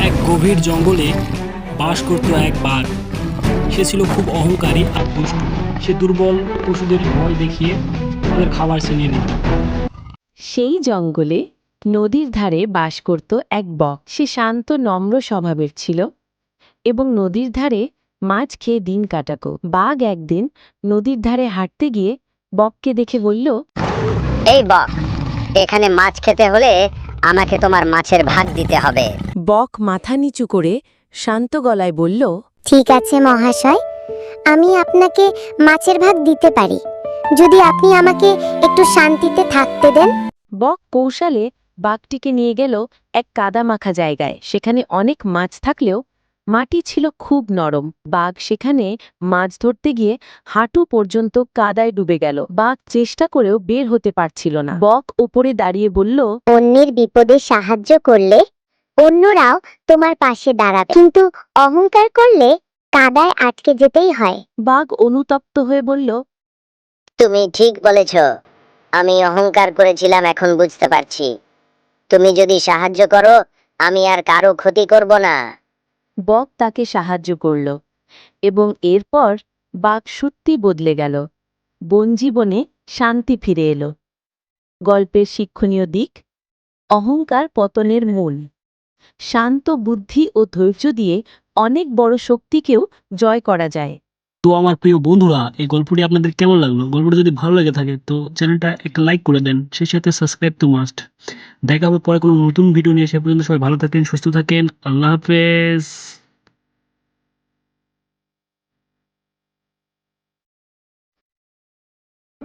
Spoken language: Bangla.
এক গভীর জঙ্গলে বাস করত এক বাঘ। সে ছিল খুব অহংকারী আর দুষ্টু। সে দুর্বল পশুদের ভয় দেখিয়ে তাদের খাবার ছিনিয়ে নিত। সেই জঙ্গলে নদীর ধারে বাস করত এক বক। সে শান্ত নম্র স্বভাবের ছিল এবং নদীর ধারে মাছ খেয়ে দিন কাটাত। বাঘ একদিন নদীর ধারে হাঁটতে গিয়ে বককে দেখে বলল, এই বক, এখানে মাছ খেতে হলে আমাকে তোমার মাছের ভাগ দিতে হবে। বক মাথা নিচু করে শান্ত গলায় বলল, ঠিক আছে মহাশয়, আমি আপনাকে মাছের ভাগ দিতে পারি, যদি আপনি আমাকে একটু শান্তিতে থাকতে দেন। বক কৌশলে বাঘটিকে নিয়ে গেল এক কাদামাখা জায়গায়। সেখানে অনেক মাছ থাকলেও মাটি ছিল খুব নরম। বাঘ সেখানে মাছ ধরতে গিয়ে হাঁটু পর্যন্ত কাদায় ডুবে গেল। বাঘ চেষ্টা করেও বের হতে পারছিল না। বক উপরে দাঁড়িয়ে বলল, অন্যের বিপদে সাহায্য করলে অন্যরাও তোমার পাশে দাঁড়াবে, কিন্তু অহংকার করলে কাদায় আটকে যেতেই হয়। বাঘ অনুতপ্ত হয়ে বলল, তুমি ঠিক বলেছ, আমি অহংকার করেছিলাম, এখন বুঝতে পারছি। তুমি যদি সাহায্য করো, আমি আর কারো ক্ষতি করব না। বক তাকে সাহায্য করল এবং এরপর বাঘ সত্যি বদলে গেল। বনজীবনে শান্তি ফিরে এলো। গল্পের শিক্ষণীয় দিক: অহংকার পতনের মূল। শান্ত বুদ্ধি ও ধৈর্য দিয়ে অনেক বড় শক্তিকেও জয় করা যায়। তো আমার প্রিয় বন্ধুরা, এই গল্পটি আপনাদের কেমন লাগলো? গল্পটি যদি ভালো লেগে থাকে তো চ্যানেলটা একটা লাইক করে দেন, সেই সাথে সাবস্ক্রাইব তো মাস্ট। দেখা হবে পরে কোনো নতুন ভিডিও নিয়ে। সে পর্যন্ত সবাই ভালো থাকেন, সুস্থ থাকেন। আল্লাহ হাফেজ।